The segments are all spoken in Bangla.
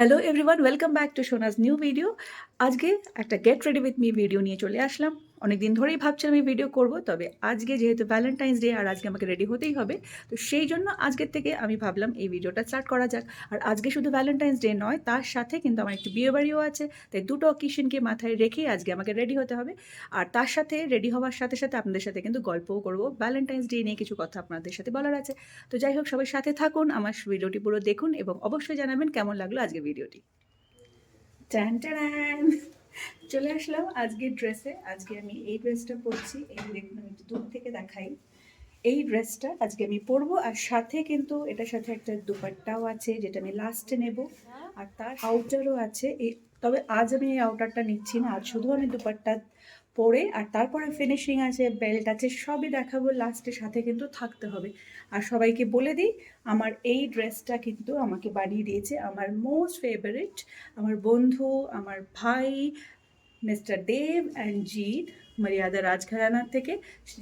Hello everyone, welcome back to Sona's new video. আজকে একটা get ready with me video নিয়ে চলে আসলাম। অনেকদিন ধরেই ভাবছিলাম এই ভিডিও করব, তবে আজকে যেহেতু ভ্যালেন্টাইন্স ডে আর আজকে আমাকে রেডি হতেই হবে, তো সেই জন্য আজকের থেকে আমি ভাবলাম এই ভিডিওটা স্টার্ট করা যাক। আর আজকে শুধু ভ্যালেন্টাইন্স ডে নয়, তার সাথে কিন্তু আমার একটি বিয়ে বাড়িও আছে, তাই দুটো অকেশনকে মাথায় রেখেই আজকে আমাকে রেডি হতে হবে। আর তার সাথে রেডি হওয়ার সাথে সাথে আপনাদের সাথে কিন্তু গল্পও করব, ভ্যালেন্টাইন্স ডে নিয়ে কিছু কথা আপনাদের সাথে বলার আছে। তো যাই হোক, সবাই সাথে থাকুন, আমার ভিডিওটি পুরো দেখুন এবং অবশ্যই জানাবেন কেমন লাগলো আজকে ভিডিওটি। ট্যান ট্যান, চলে আসলাম আজকের ড্রেসে। আজকে আমি এই ড্রেসটা পরছি, এই দেখুন, আমি একটু দূর থেকে দেখাই। এই ড্রেসটা আজকে আমি পরবো, আর সাথে কিন্তু এটার সাথে একটা দুপাট্টাও আছে যেটা আমি লাস্টে নেব, আর তার আউটারও আছে। এই তবে আজ আমি এই আউটারটা নিচ্ছি না, আজ শুধু আমি দুপাট্টা পরে, আর তারপরে ফিনিশিং আছে, বেল্ট আছে, সবই দেখাবো লাস্টে, সাথে কিন্তু থাকতে হবে। আর সবাইকে বলে দিই, আমার এই ড্রেসটা কিন্তু আমাকে বানিয়ে দিয়েছে আমার মোস্ট ফেভারিট, আমার বন্ধু, আমার ভাই মিস্টার দেব অ্যান্ড জিৎ, মর্যাদা রাজঘরানার থেকে,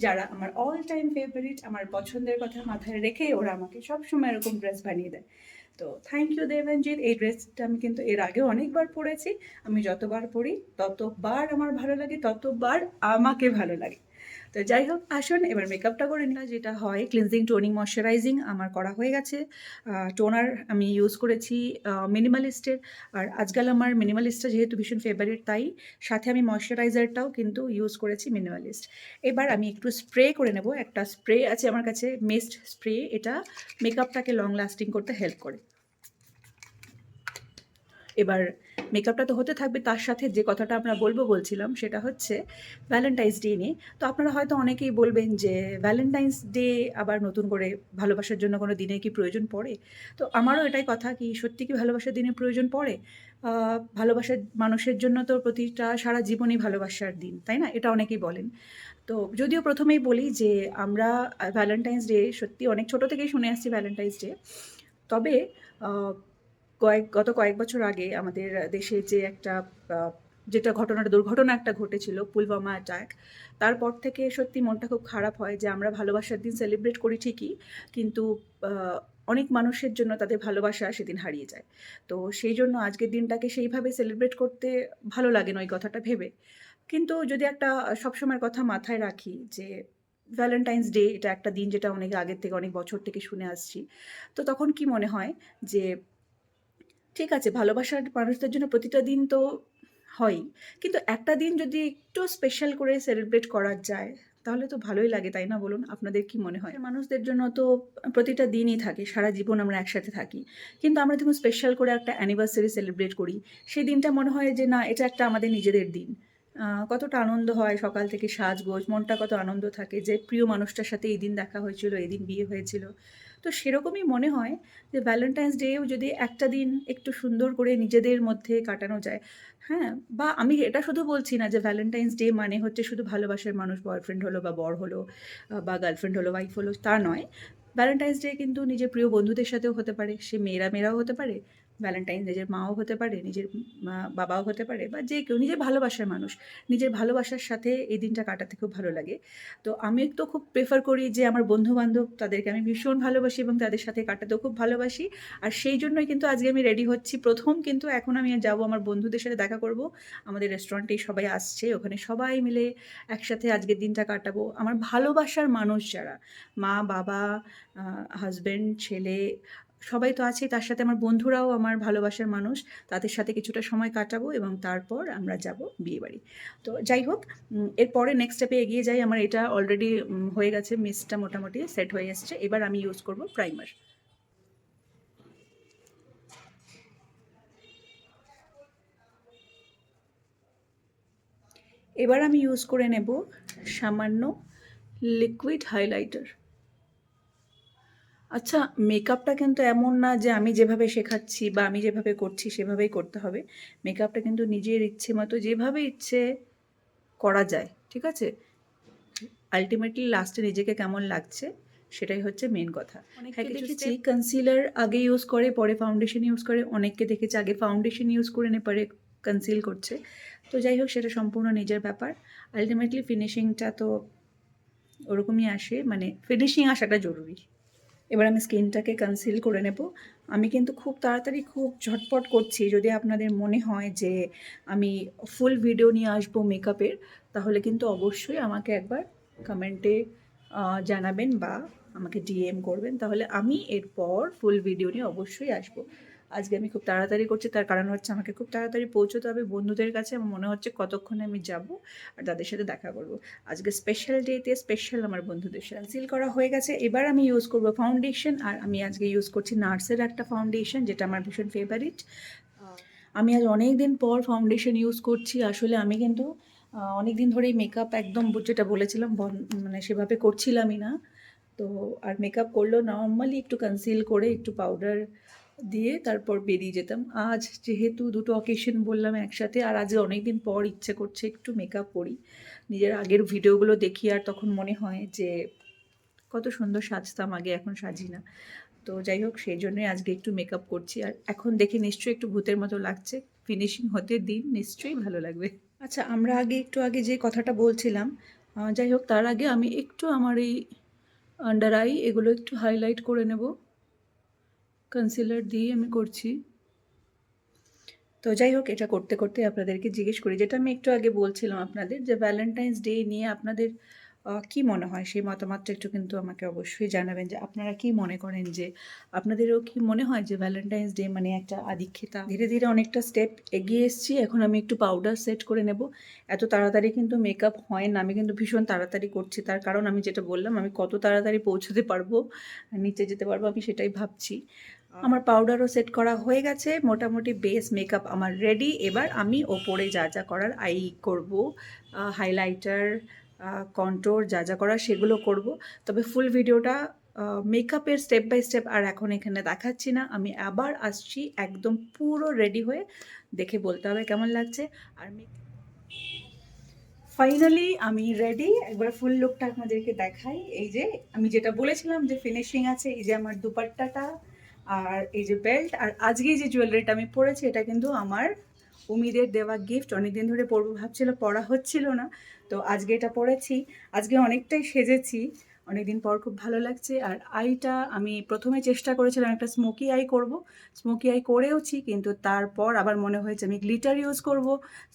যারা আমার অল টাইম ফেভারিট। আমার পছন্দের কথা মাথায় রেখে ওরা আমাকে সবসময় এরকম ড্রেস বানিয়ে দেয়। তো thank you Dev and Jeet. এই ড্রেসটা আমি কিন্তু এর আগেও অনেকবার পরেছি, আমি যতবার পরি ততবার আমার ভালো লাগে, ততবার আমাকে ভালো লাগে। তো যাই হোক, আসুন এবার মেকআপটা করে নিলাম। যেটা হয় ক্লিনজিং, টোনিং, ময়শ্চারাইজিং আমার করা হয়ে গেছে। টোনার আমি ইউজ করেছি মিনিমালিস্টের, আর আজকাল আমার মিনিমালিস্টটা যেহেতু ভীষণ ফেভারিট, তাই সাথে আমি ময়শ্চারাইজারটাও কিন্তু ইউজ করেছি মিনিমালিস্ট। এবার আমি একটু স্প্রে করে নেব। একটা স্প্রে আছে আমার কাছে, মিস্ট স্প্রে, এটা মেকআপটাকে লং লাস্টিং করতে হেল্প করে। এবার মেকআপটা তো হতে থাকবে, তার সাথে যে কথাটা আমরা বলছিলাম সেটা হচ্ছে ভ্যালেন্টাইন্স ডে নিয়ে। তো আপনারা হয়তো অনেকেই বলবেন যে ভ্যালেন্টাইন্স ডে আবার নতুন করে ভালোবাসার জন্য কোনো দিনে কি প্রয়োজন পড়ে? তো আমারও এটাই কথা, কি সত্যি কি ভালোবাসার দিনে প্রয়োজন পড়ে? ভালোবাসার মানুষের জন্য তো প্রতিটা সারা জীবনই ভালোবাসার দিন, তাই না? এটা অনেকেই বলেন। তো যদিও প্রথমেই বলি যে আমরা ভ্যালেন্টাইন্স ডে সত্যি অনেক ছোটো থেকেই শুনে আসছি ভ্যালেন্টাইন্স ডে। তবে গত কয়েক বছর আগে আমাদের দেশে যে একটা যেটা দুর্ঘটনা একটা ঘটেছিল, পুলওয়ামা অ্যাটাক, তারপর থেকে সত্যি মনটা খুব খারাপ হয় যে আমরা ভালোবাসার দিন সেলিব্রেট করি ঠিকই, কিন্তু অনেক মানুষের জন্য তাদের ভালোবাসা সেদিন হারিয়ে যায়। তো সেই জন্য আজকের দিনটাকে সেইভাবে সেলিব্রেট করতে ভালো লাগে না ওই কথাটা ভেবে। কিন্তু যদি একটা সবসময়ের কথা মাথায় রাখি যে ভ্যালেন্টাইন্স ডে এটা একটা দিন যেটা অনেক আগের থেকে, অনেক বছর থেকে শুনে আসছি, তো তখন কি মনে হয় যে ঠিক আছে, ভালোবাসার মানুষদের জন্য প্রতিটা দিন তো হয়ই। কিন্তু একটা দিন যদি একটু স্পেশাল করে সেলিব্রেট করা যায়, তাহলে তো ভালোই লাগে, তাই না বলুন? আপনাদের কি মনে হয়? মানুষদের জন্য তো প্রতিটা দিনই থাকে, সারা জীবন আমরা একসাথে থাকি। কিন্তু আমরা যখন স্পেশাল করে একটা অ্যানিভার্সারি সেলিব্রেট করি, সেই দিনটা মনে হয় যে না, এটা একটা আমাদের নিজেদের দিন। কতটা আনন্দ হয়, সকাল থেকে সাজগোজ, মনটা কত আনন্দ থাকে যে প্রিয় মানুষটার সাথে এই দিন দেখা হয়েছিল, এই দিন বিয়ে হয়েছিল। তো সেরকমই মনে হয় যে ভ্যালেন্টাইন্স ডেও যদি একটা দিন একটু সুন্দর করে নিজেদের মধ্যে কাটানো যায়। হ্যাঁ, বা আমি এটা শুধু বলছি না যে ভ্যালেন্টাইন্স ডে মানে হচ্ছে শুধু ভালোবাসার মানুষ বয়ফ্রেন্ড হলো বা বর হলো, বা গার্লফ্রেন্ড হলো, ওয়াইফ হলো, তা নয়। ভ্যালেন্টাইন্স ডে কিন্তু নিজের প্রিয় বন্ধুদের সাথেও হতে পারে, সে মেয়েরাও হতে পারে। ভ্যালেন্টাইন নিজের মাও হতে পারে, নিজের বাবাও হতে পারে, বা যে কেউ নিজের ভালোবাসার মানুষ, নিজের ভালোবাসার সাথে এই দিনটা কাটাতে খুব ভালো লাগে। তো আমি তো খুব প্রেফার করি যে আমার বন্ধু-বান্ধব, তাদেরকে আমি ভীষণ ভালোবাসি এবং তাদের সাথে কাটাতেও খুব ভালোবাসি। আর সেই জন্যই কিন্তু আজকে আমি রেডি হচ্ছি। প্রথম কিন্তু এখন আমি যাবো আমার বন্ধুদের সাথে দেখা করব। আমাদের রেস্টুরেন্টেই সবাই আসছে, ওখানে সবাই মিলে একসাথে আজকের দিনটা কাটাবো। আমার ভালোবাসার মানুষ যারা, মা, বাবা, হাসব্যান্ড, ছেলে, সবাই তো আছেই, তার সাথে আমার বন্ধুরাও আমার ভালোবাসার মানুষ। তাদের সাথে কিছুটা সময় কাটাবো এবং তারপর আমরা যাব বিয়েবাড়ি। তো যাই হোক, এরপরে নেক্সট স্টেপে এগিয়ে যাই। আমার এটা অলরেডি হয়ে গেছে, মিস্টটা মোটামুটি সেট হয়ে এসছে। এবার আমি ইউজ করব প্রাইমার। এবার আমি ইউজ করে নেব সামান্য লিকুইড হাইলাইটার। আচ্ছা, মেকআপটা কিন্তু এমন না যে আমি যেভাবে শেখাচ্ছি বা আমি যেভাবে করছি সেভাবেই করতে হবে। মেকআপটা কিন্তু নিজের ইচ্ছে মতো যেভাবে ইচ্ছে করা যায়, ঠিক আছে? আল্টিমেটলি লাস্টে নিজেকে কেমন লাগছে সেটাই হচ্ছে মেন কথা। অনেককে দেখেছি কনসিলার আগে ইউজ করে পরে ফাউন্ডেশন ইউজ করে, অনেককে দেখেছি আগে ফাউন্ডেশন ইউজ করে নে পরে কনসিল করছে। তো যাই হোক, সেটা সম্পূর্ণ নিজের ব্যাপার। আলটিমেটলি ফিনিশিংটা তো ওরকমই আসে, মানে ফিনিশিং আসাটা জরুরি। এবার আমি স্কিনটাকে কনসিল করে নেব। আমি কিন্তু খুব তাড়াতাড়ি খুব ঝটপট করছি। যদি আপনাদের মনে হয় যে আমি ফুল ভিডিও নিয়ে আসবো মেকআপের, তাহলে কিন্তু অবশ্যই আমাকে একবার কমেন্টে জানাবেন বা আমাকে ডিএম করবেন, তাহলে আমি এরপর ফুল ভিডিও নিয়ে অবশ্যই আসবো। আজকে আমি খুব তাড়াতাড়ি করছি, তার কারণ হচ্ছে আমাকে খুব তাড়াতাড়ি পৌঁছতে হবে বন্ধুদের কাছে। আমার মনে হচ্ছে কতক্ষণে আমি যাব আর তাদের সাথে দেখা করব। আজকে স্পেশাল ডেতে স্পেশাল আমার বন্ধুদের সাথে কনসিল করা হয়ে গেছে। এবার আমি ইউজ করব ফাউন্ডেশন, আর আমি আজকে ইউজ করছি নার্সের একটা ফাউন্ডেশন, যেটা আমার ভীষণ ফেভারিট। আমি আজ অনেক দিন পর ফাউন্ডেশন ইউজ করছি। আসলে আমি কিন্তু অনেক দিন ধরেই মেকআপ একদম যেটা বলেছিলাম মানে সেভাবে করছিলামই না। তো আর মেকআপ করলেও নর্মালি একটু কনসিল করে একটু পাউডার দিয়ে তারপর বেরিয়ে যেতাম। আজ যেহেতু দুটো অকেশন বললাম একসাথে, আর আজ অনেক দিন পর ইচ্ছে করছে একটু মেকআপ করি। নিজের আগের ভিডিওগুলো দেখি আর তখন মনে হয় যে কত সুন্দর সাজতাম আগে, এখন সাজি না। তো যাই হোক, সেই জন্যই আজকে একটু মেকআপ করছি। আর এখন দেখে নিশ্চয়ই একটু ভূতের মতো লাগছে, ফিনিশিং হতে দিন, নিশ্চয়ই ভালো লাগবে। আচ্ছা, আমরা একটু আগে যে কথাটা বলছিলাম, যাই হোক, তার আগে আমি একটু আমার এই আন্ডার আই এগুলো একটু হাইলাইট করে নেব। কনসিলার দিয়ে আমি করছি। তো যাই হোক, এটা করতে করতে আপনাদেরকে জিজ্ঞেস করি, যেটা আমি একটু আগে বলছিলাম আপনাদের, যে ভ্যালেন্টাইন্স ডে নিয়ে আপনাদের কি মনে হয়, সেই মতামতটা একটু কিন্তু আমাকে অবশ্যই জানাবেন, যে আপনারা কি মনে করেন, যে আপনাদেরও কি মনে হয় যে ভ্যালেন্টাইন্স ডে মানে একটা আধিক্যতা। ধীরে ধীরে অনেকটা স্টেপ এগিয়ে এসেছি। এখন আমি একটু পাউডার সেট করে নেব। এত তাড়াতাড়ি কিন্তু মেকআপ হয় না, আমি কিন্তু ভীষণ তাড়াতাড়ি করছি। তার কারণ আমি যেটা বললাম, আমি কত তাড়াতাড়ি পৌঁছতে পারবো, নিচে যেতে পারবো, আমি সেটাই ভাবছি। আমার পাউডারও সেট করা হয়ে গেছে, মোটামুটি বেস মেকআপ আমার রেডি। এবার আমি ওপরে যা যা করার আই করব, হাইলাইটার, কন্ট্রোর যা যা করার সেগুলো করব। তবে ফুল ভিডিওটা মেকআপের স্টেপ বাই স্টেপ আর এখন এখানে দেখাচ্ছি না। আমি আবার আসছি একদম পুরো রেডি হয়ে, দেখে বলতে হবে কেমন লাগছে। আর ফাইনালি আমি রেডি। একবার ফুল লুকটা আপনাদেরকে দেখাই। এই যে আমি যেটা বলেছিলাম যে ফিনিশিং আছে, এই যে আমার দুপাট্টাটা, আর এই যে বেল্ট, আর আজকে যে জুয়েলারিটা আমি পরেছি, এটা কিন্তু আমার উমিদের দেওয়া গিফট। অনেকদিন ধরে পরবো ভাবছিল, পরা হচ্ছিল না, তো আজকে এটা পরেছি। আজকে অনেকটাই সেজেছি, অনেকদিন পর খুব ভালো লাগছে। আর আইটা আমি প্রথমে চেষ্টা করেছিলাম একটা স্মোকি আই করব, স্মোকি আই করেওছি, কিন্তু তারপর আবার মনে হয়েছে আমি গ্লিটার ইউজ করব,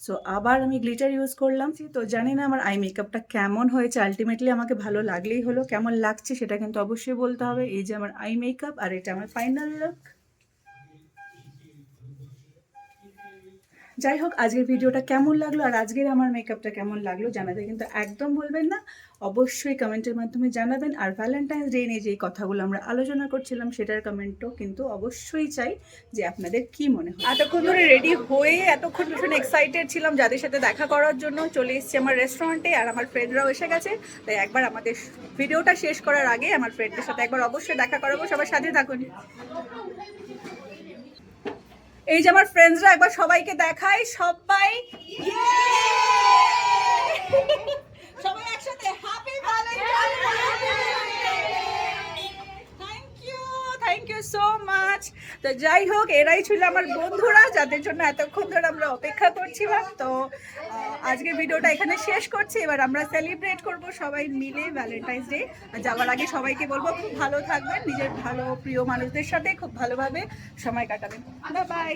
সো আবার আমি গ্লিটার ইউজ করলাম। তো জানি না আমার আই মেকআপটা কেমন হয়েছে, আলটিমেটলি আমাকে ভালো লাগলেই হলো। কেমন লাগছে সেটা কিন্তু অবশ্যই বলতে হবে। এই যে আমার আই মেকআপ, আর এটা আমার ফাইনাল লুক। যাই হোক, আজকের ভিডিওটা কেমন লাগলো আর আজকের আমার মেকআপটা কেমন লাগলো জানাতে কিন্তু একদম ভুলবেন না। অবশ্যই কমেন্টের মাধ্যমে জানাবেন। আর ভ্যালেন্টাইন্স ডে নিয়ে যে কথাগুলো আমরা আলোচনা করছিলাম, সেটার কমেন্টও কিন্তু অবশ্যই চাই, যে আপনাদের কি মনে হয়। এতক্ষণ ধরে রেডি হয়ে এতক্ষণ ভীষণ এক্সাইটেড ছিলাম যাদের সাথে দেখা করার জন্য। চলে এসেছি আমার রেস্টুরেন্টে, আর আমার ফ্রেন্ডরাও এসে গেছে। তাই একবার আমাদের ভিডিওটা শেষ করার আগে আমার ফ্রেন্ডদের সাথে একবার অবশ্যই দেখা করাবো। সবার সাথে থাকুন। এই যে আমার ফ্রেন্ডসরা, একবার সবাইকে দেখাই, সবাই সবাই একসাথে happy thank you so much. তো যাই হোক, এরাই ছিল আমার বন্ধুরা, যাদের জন্য এতক্ষণ ধরে আমরা অপেক্ষা করছিলাম। তো আজকের ভিডিওটা এখানে শেষ করছি। এবার আমরা সেলিব্রেট করব সবাই মিলে ভ্যালেন্টাইন্স ডে। যাওয়ার আগে সবাইকে বলবো খুব ভালো থাকবেন, নিজের ভালো প্রিয় মানুষদের সাথে খুব ভালোভাবে সময় কাটাবেন। Bye bye.